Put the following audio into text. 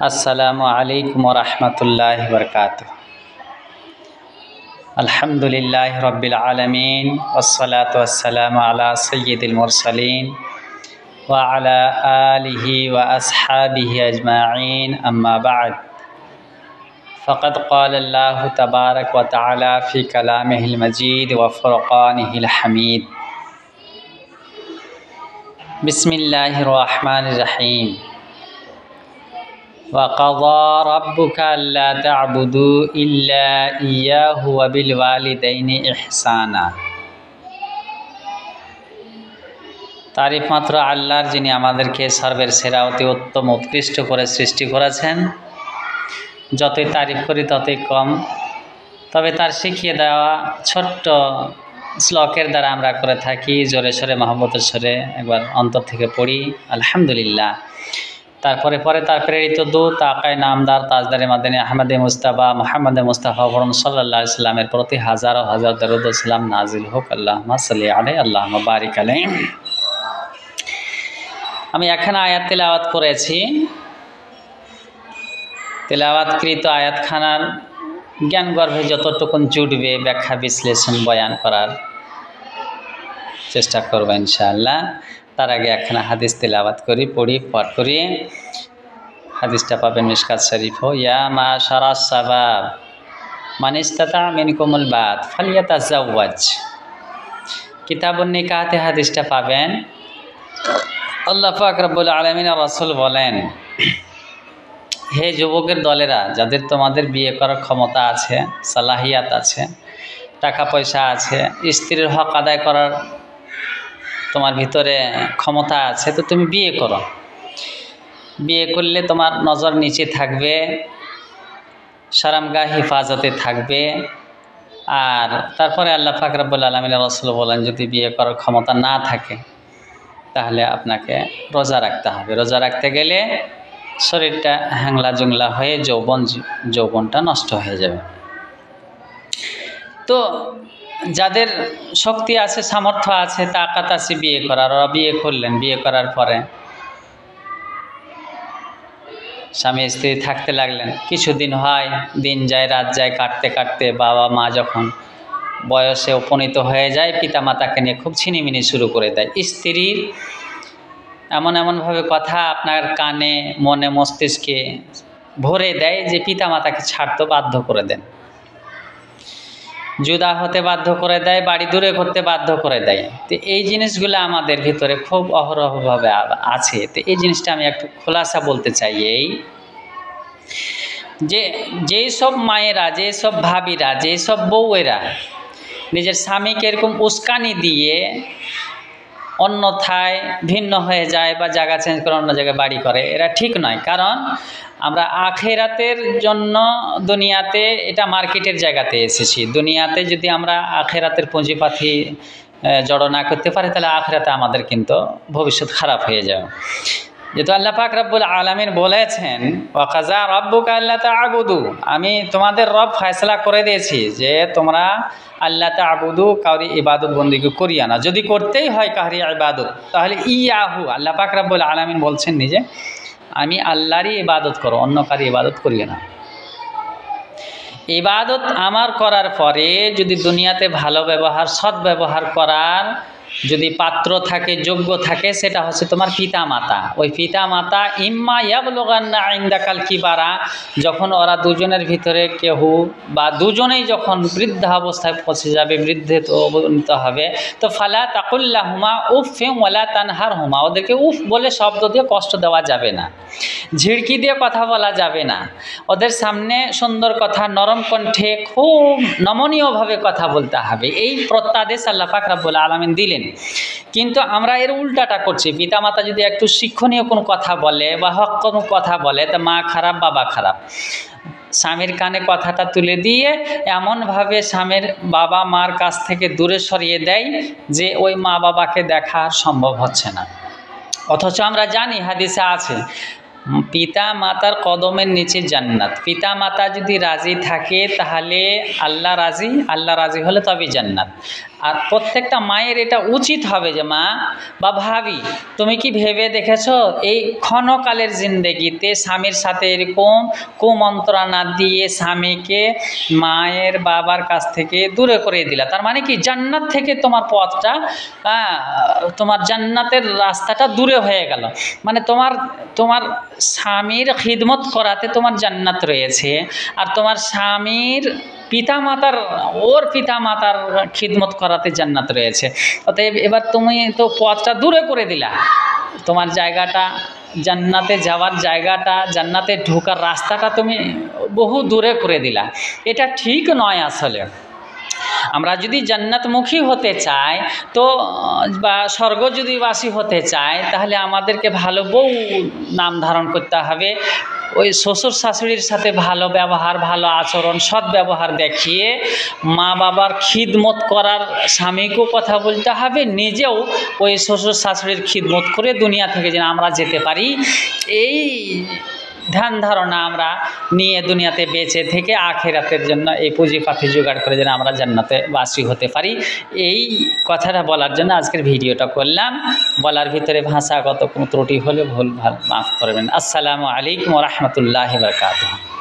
अस्सलामु अलैकुम व रहमतुल्लाहि व बरकातुहू। अल्हम्दुलिल्लाहि रब्बिल आलमीन वस्सलातु वस्सलामु अला सय्यिदिल मुरसलीन व अला आलिहि व अस्हाबिहि अजमाइन अम्मा बाद। फ़क़द क़ालल्लाहु तबारक व तआला फ़ी कलामिहिल मजीद व फ़ुरक़ानिहिल हमीद। बिस्मिल्लाहिर रहमानिर रहीम। वक़ज़ा रब्बुका अल्ला तअबुदू इल्ला इय्याहु व बिल वालिदैनि इहसाना। तारीफ मात्र आल्लाहर, जिनि आमादेरके सर्वेर सेरा अति उत्तम उत्कृष्ट करे सृष्टि करेছেন। যতই तारीफ करी ततই कम। तबे तार शिखिए देওয়া ছোট্ট শ্লোকের দ্বারা আমরা করে থাকি জোরে সোরে মহব্বতের সুরে একবার অন্তর থেকে পড়ি আলহামদুলিল্লাহ। তারপরে তার প্রেরিত দূত আকায়ে নামদার তাজদারে মাদানী আহমদে মুস্তাফা মুহাম্মদে মুস্তাফা ফরম সাল্লাল্লাহু আলাইহি সাল্লামের প্রতি হাজারো হাজার দরুদ ও সালাম নাজিল হোক। আল্লাহুম্মা সাল্লি আলাইহি আল্লাহুম্মা বারিক আলাইহি। আমি এখানে আয়াত তেলাওয়াত করেছি। তেলাওয়াতকৃত আয়াতখানার জ্ঞান গর্ভে যতটুকুন জুটবে ব্যাখ্যা বিশ্লেষণ বয়ান করার চেষ্টা করব ইনশাআল্লাহ। তার আগে একখানা হাদিস তেলাওয়াত করি, পড়ি, পাঠ করি। হাদিসটা পাবেন মিশকাত শরীফ। ইয়া মাশারাস শাবাব মান ইসতাতা মিনকুমুল বাত ফালিয়াতাজাওয়াজ। কিতাবুন নিকাহতে হাদিসটা পাবেন। আল্লাহ পাক রব্বুল আলামিনের রাসূল বলেন, হে যুবকের দলেরা, যাদের তোমাদের বিয়ে করার ক্ষমতা আছে, সালাহিয়াত আছে, টাকা পয়সা আছে, স্ত্রীর হক আদায় করার তোমার ভিতরে ক্ষমতা আছে, তো তুমি বিয়ে করো। বিয়ে করলে তোমার নজর নিচে থাকবে, শারমগাহ হিফাজতে থাকবে। আর তারপরে আল্লাহ পাক রব্বুল আলামিনের রাসূল বলেন, যদি বিয়ে করার ক্ষমতা না থাকে তাহলে আপনাকে রোজা রাখতে হবে। রোজা রাখতে গেলে শরীরটা হ্যাংলা জুংলা হয়ে যৌবনটা নষ্ট হয়ে যাবে। তো যাদের শক্তি আছে, সামর্থ্য আছে, তাকাত আছে বিয়ে করার, ওরা বিয়ে করলেন। বিয়ে করার পরে স্বামী স্ত্রী থাকতে লাগলেন। কিছুদিন হয়, দিন যায়, রাত যায়, কাটতে কাটতে বাবা মা যখন বয়সে উপনীত হয়ে যায়, পিতা মাতাকে নিয়ে খুব ছিনিমিনি শুরু করে দেয়। স্ত্রীর এমনভাবে কথা আপনার কানে, মনে, মস্তিষ্কে ভরে দেয় যে পিতা মাতাকে ছাড়তে বাধ্য করে দেন, জুদা হতে বাধ্য করে দেয়, বাড়ি দূরে করতে বাধ্য করে দেয়। তো এই জিনিসগুলো আমাদের ভিতরে খুব অহরহভাবে আছে। তো এই জিনিসটা আমি একটু খোলাসা বলতে চাই, এই যে যেই সব মায়েরা, যেই সব ভাবিরা, যেই সব বউয়েরা নিজের স্বামীকে এরকম উস্কানি দিয়ে অন্যথায় ভিন্ন হয়ে যায় বা জায়গা চেঞ্জ করে অন্য জায়গায় বাড়ি করে, এরা ঠিক নয়। কারণ আমরা আখেরাতের জন্য দুনিয়াতে, এটা মার্কেটের জায়গাতে এসেছি। দুনিয়াতে যদি আমরা আখেরাতের পুঁজিপাতি জড়ো না করতে পারি, তাহলে আখেরাতে আমাদের কিন্তু ভবিষ্যৎ খারাপ হয়ে যাবে। যেহেতু আল্লাহ পাক রব্বুল আলামিন বলেছেন, ওয়াকাযা রাব্বুকা আল্লা তা'বুদু, আমি তোমাদের রব ফয়সালা করে দিয়েছি যে তোমরা আল্লাহ তা'বুদু, কাউরি ইবাদত বন্দেগী করিয়া না। যদি করতেই হয় কাউরি ইবাদত, তাহলে ইয়াহু, আল্লাহ পাক রব্বুল আলামিন বলছেন নিজে, আমি আল্লাহরই ইবাদত করো, অন্য কারি ইবাদত করিও না। ইবাদত আমার করার পরে যদি দুনিয়াতে ভালো ব্যবহার, সৎ ব্যবহার করার যদি পাত্র থাকে, যোগ্য থাকে, সেটা হচ্ছে তোমার পিতা মাতা। ওই পিতা মাতা ইম্মা ইয়াবলুগান্না ইনদাকাল কিবারা, যখন ওরা দুজনের ভিতরে কেউ বা দুজনেই যখন বৃদ্ধাবস্থায় পৌঁছে যাবে, বৃদ্ধে উপনীত হবে, তো ফালা তাকুল্লাহুমা উফিন ওয়ালা তানহারহুমা, ওদেরকে উফ বলে শব্দ দিয়ে কষ্ট দেওয়া যাবে না, ঝিড়কি দিয়ে কথা বলা যাবে না। ওদের সামনে সুন্দর কথা, নরম কণ্ঠে, খুব নমনীয়ভাবে কথা বলতে হবে। এই প্রত্যাদেশ আল্লাহ পাক রব্বুল আলামিন দিলেন। কিন্তু আমরা এর উল্টাটা করছি। পিতামাতা যদি একটু শিক্ষণীয় কোনো কথা বলে বা হক কোনো কথা বলে, তা মা খারাপ, বাবা খারাপ। স্বামীর কানে কথাটা তুলে দিয়ে এমনভাবে স্বামীর বাবা মার কাছ থেকে দূরে সরিয়ে দেয় যে ওই মা বাবাকে দেখা আর সম্ভব হচ্ছে না। অথচ আমরা জানি, হাদিসে আছে, পিতা মাতার কদমের নিচে জান্নাত। পিতা মাতা যদি রাজি থাকে তাহলে আল্লাহ রাজি, আল্লাহ রাজি হলে তবে জান্নাত। আর প্রত্যেকটা মায়ের এটা উচিত হবে যে মা বা ভাবি, তুমি কি ভেবে দেখেছো এই ক্ষণকালের জিন্দেগিতে স্বামীর সাথে এরকম কুমন্ত্রণা দিয়ে স্বামীকে মায়ের বাবার কাছ থেকে দূরে করে দিলা, তার মানে কি জান্নাত থেকে তোমার পথটা, তোমার জান্নাতের রাস্তাটা দূরে হয়ে গেল। মানে তোমার স্বামীর খিদমত করাতে তোমার জান্নাত রয়েছে, আর তোমার স্বামীর পিতামাতার খিদমত করাতে জান্নাত রয়েছে। অতএব এবার তুমি তো পথটা দূরে করে দিলা, তোমার জায়গাটা, জান্নাতে যাওয়ার জায়গাটা, জান্নাতে ঢোকার রাস্তাটা তুমি বহু দূরে করে দিলা। এটা ঠিক নয়। আসলে আমরা যদি জান্নাতমুখী হতে চাই তো, বা স্বর্গ যদি বাসী হতে চাই, তাহলে আমাদেরকে ভালো বউ নাম ধারণ করতে হবে। ওই শ্বশুর শাশুড়ির সাথে ভালো ব্যবহার, ভালো আচরণ, সৎ ব্যবহার দেখিয়ে মা বাবার খিদমত করার স্বামীকেও কথা বলতে হবে, নিজেও ওই শ্বশুর শাশুড়ির খিদমত করে দুনিয়া থেকে যেন আমরা যেতে পারি। এই ধ্যান ধারণা আমরা নিয়ে দুনিয়াতে বেঁচে থেকে আখেরাতের জন্য এই পুঁজি পাখি জোগাড় করে যেন আমরা জান্নাতে বাসী হতে পারি, এই কথাটা বলার জন্য আজকের ভিডিওটা করলাম। বলার ভিতরে ভাষাগত কোনো ত্রুটি হলে ভুল ভাল মাফ করবেন। আসসালামু আলাইকুম ওয়া রাহমাতুল্লাহি ওয়া বারাকাতুহু।